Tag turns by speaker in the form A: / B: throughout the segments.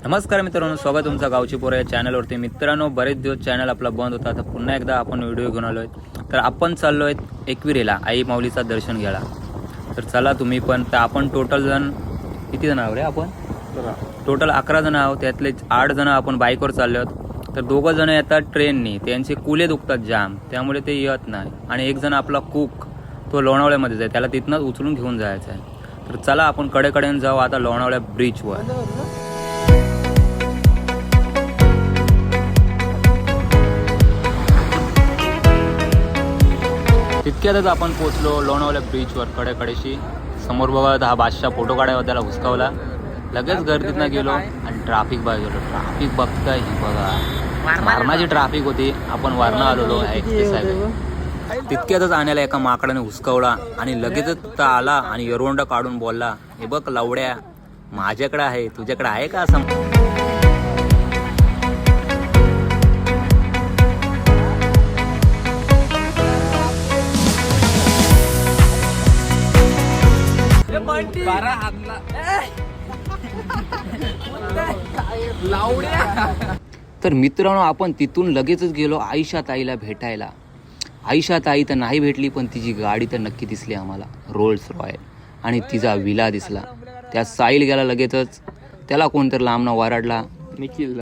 A: नमस्कार मित्रांनो, स्वागत तुमचं गावची पोरं या चॅनलवरती. मित्रांनो, बरेच दिवस चॅनल आपला बंद होता, तर पुन्हा एकदा आपण व्हिडिओ घेऊन आलो आहे. तर आपण चाललो आहेत एकविरेला आई माऊलीचा दर्शन घ्यायला. तर चला तुम्ही पण. तर आपण टोटल जण किती जण आहोत रे? आपण टोटल 11 जण आहोत. त्यातले 8 जण आपण बाईकवर चाललो आहोत. तर 2 जण येतात ट्रेननी, त्यांचे कुले दुखतात जाम, त्यामुळे ते येत नाही. आणि एक जण आपला कुक, तो लोणावळ्यामध्येच आहे, त्याला तिथनंच उचलून घेऊन जायचं आहे. तर चला आपण कडेकडेने जाऊ आता लोणावळ्या ब्रिजवर. तितक्यातच आपण पोचलो लोणावळ्या ब्रिजवर कडेकडेशी. समोर बघा हा बादशाह फोटो काढायला त्याला हुसकावला. लगेच गर्दीतनं गेलो आणि ट्रॅफिक बघा. ट्रॅफिक बघताय ही बघा, वारणाची ट्रॅफिक होती. आपण वारणा आलेलो एक्सप्रेस हायवे. तितक्यातच आणायला एका माकडाने हुसकावला आणि लगेचच आला आणि एरवंडा काढून बोलला, हे बघ लवड्या, माझ्याकडे आहे, तुझ्याकडे आहे का असं. तर मित्रांनो, आपण तिथून लगेचच गेलो आयशा ताईला भेटायला. आयशा ताई तर नाही भेटली, पण तिची गाडी तर नक्की दिसली आम्हाला, रोल्स रॉयल, आणि तिचा विला दिसला. त्या साईल गेला लगेचच, त्याला कोणतरी लांबना वराडला, निखिल.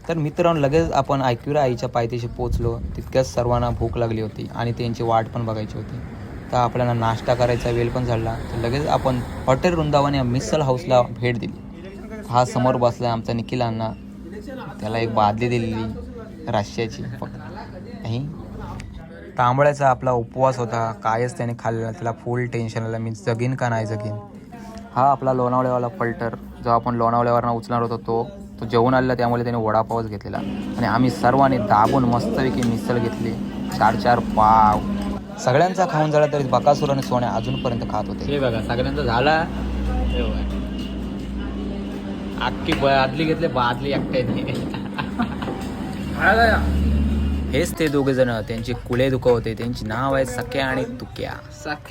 A: तर मित्रांनो, लगेच आपण ऐकविरा आईच्या पायथ्याशी पोहोचलो. तितक्याच सर्वांना भूक लागली होती आणि त्यांची वाट पण बघायची होती. तर आपल्याला नाश्ता करायचा वेळ पण झाला. तर लगेच आपण हॉटेल वृंदावन या मिसल हाऊसला भेट दिली. हा समोर बसला आमचा निखिल अण्णा. त्याला एक बादली दिलेली रश्श्याची नाही. तांबळ्याचा आपला उपवास होता, कायच त्याने खाल्लेला. त्याला फुल टेन्शन आलं, मी जगीन का नाही जगीन. हा आपला लोणावळ्यावाला पलटर, जो आपण लोणावळ्यावरनं उचलणार होतो, तो जेवून आलेला, त्यामुळे त्याने वडापावच घेतलेला. आणि आम्ही सर्वांनी दाबून मस्तपैकी मिसळ घेतली. 4 पाव सगळ्यांचा खाऊन झाला, तरी बकासूर आणि सोन्या अजूनपर्यंत खात होते. हे बघा, सगळ्यांचा झाला. अख्खी बादली घेतली, बादली एकट्याने. हेच ते 2 जण, त्यांचे कुले दुख होते. त्यांची नाव आहे सख्या आणि तुक्या.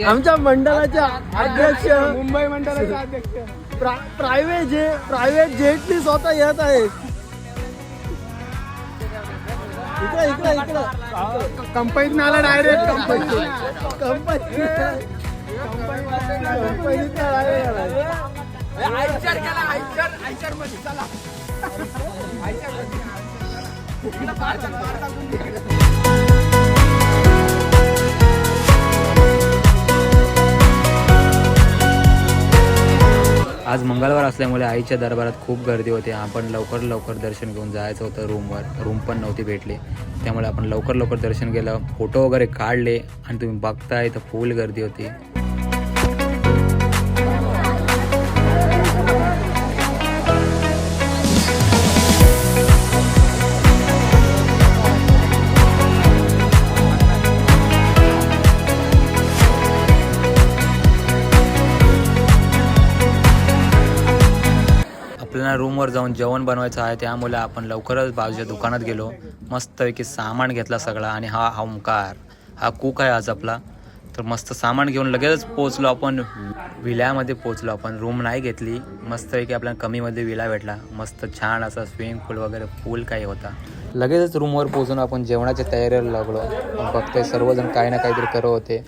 B: आमच्या मंडळाचे अध्यक्ष, मुंबई मंडळाचे अध्यक्ष, प्रायव्हेट जेटनी स्वतः येत आहेत. इकडे कंपनीत आला डायरेक्ट.
A: आज मंगळवार असल्यामुळे आईच्या दरबारात खूप गर्दी होती. आपण लवकर दर्शन घेऊन जायचं होतं रूमवर. रूम पण नव्हती भेटली, त्यामुळे आपण लवकर दर्शन केलं, फोटो वगैरे काढले. आणि तुम्ही बघताय तर फुल गर्दी होती. आपल्याला रूमवर जाऊन जेवण बनवायचं आहे, त्यामुळे आपण लवकरच बाजूच्या दुकानात गेलो. मस्तपैकी सामान घेतला सगळा. आणि हा ओंकार, हा कुक आहे आज आपला. तर मस्त सामान घेऊन लगेचच पोचलो आपण विल्यामध्ये पोचलो. आपण रूम नाही घेतली, मस्तपैकी आपल्याला कमीमध्ये विला भेटला. मस्त छान असा स्विमिंग पूल वगैरे फुल काही होता. लगेचच रूमवर पोचून आपण जेवणाच्या तयारीला लागलो. बघतोय सर्वजण काही ना काहीतरी करत होते.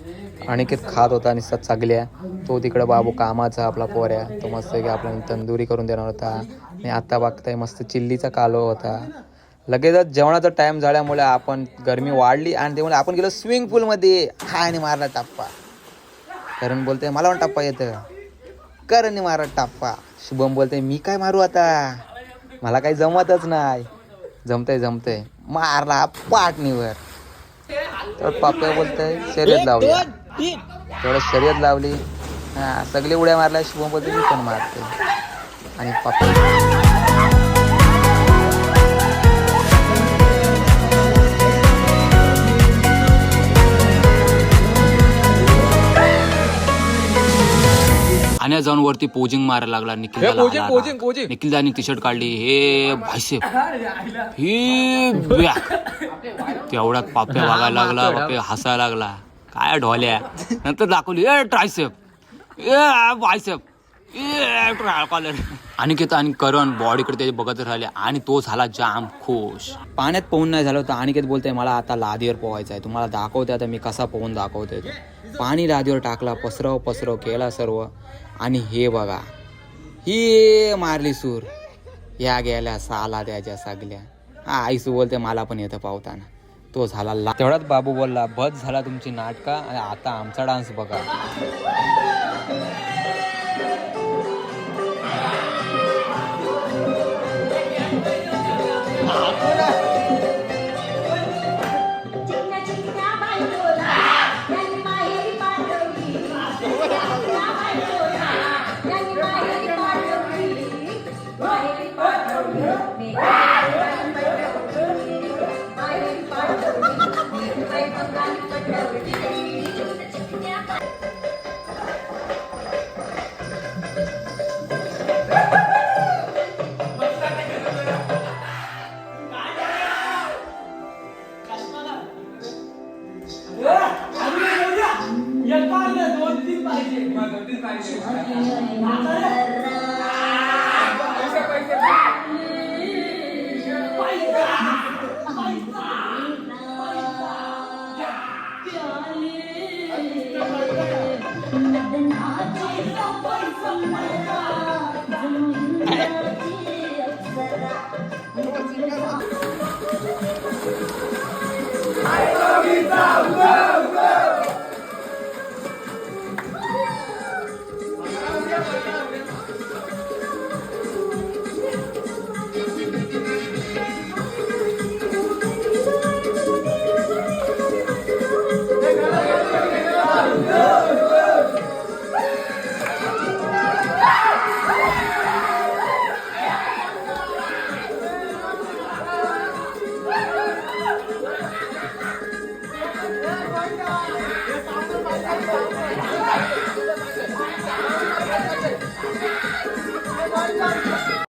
A: अनिकेत खात होता आणि सगळ्या. तो तिकडं बाबू कामाचा आपला पोऱ्या, तो मस्त की आपल्याला तंदुरी करून देणार होता. आणि आता बघताय मस्त चिल्लीचा कालवा होता. लगेचच जेवणाचा टाइम झाल्यामुळे आपण गरमी वाढली आणि त्यामुळे आपण गेलो स्विमिंग पूलमध्ये. आणि मारला टप्पा. करण बोलते मला पण टप्पा येतं. करणने मारला टप्पा. शुभम बोलते मी काय मारू आता, मला काही जमतच नाही. जमतंय मारला पाटणीवर. तर पाप्या बोलतंय शर्यत लावली. थोडं शर्यत लावली, सगळे उड्या मारल्या. शुभम बोलते मी पण मारते. आणि पाप्या पाण्यात जाऊन वरती पोजिंग मारायला लागला. निखिलदानी टी शर्ट काढली. हे भाईसेप ही बॅक. तेवढ्यात पाप्या वागायला लागला. पाप्या हसायला लागला. काय ढोल्या. नंतर दाखवली ए ट्रायसेप ए बायसेप ए कॉलर. अनिकेत आणि करण बॉडीकडे त्याचे बघत राहिले आणि तो झाला जाम खुश. पाण्यात पोहून नाही झालं होतं. अनिकेत बोलतोय मला आता लादीवर पोहायचं आहे. तुम्हाला दाखवते आता मी कसा पोहून दाखवतोय. पाणी लादीवर टाकला. पसरव केला सर्व. आणि हे बघा ही मारली सूर. या गेल्या साला त्याच्या सगळ्या. हा आईसू बोलते मला पण येतं पावताना. तो झाला तेवढ्यात बाबू बोलला बस झाला तुमची नाटका आणि आता आमचा डान्स बघा.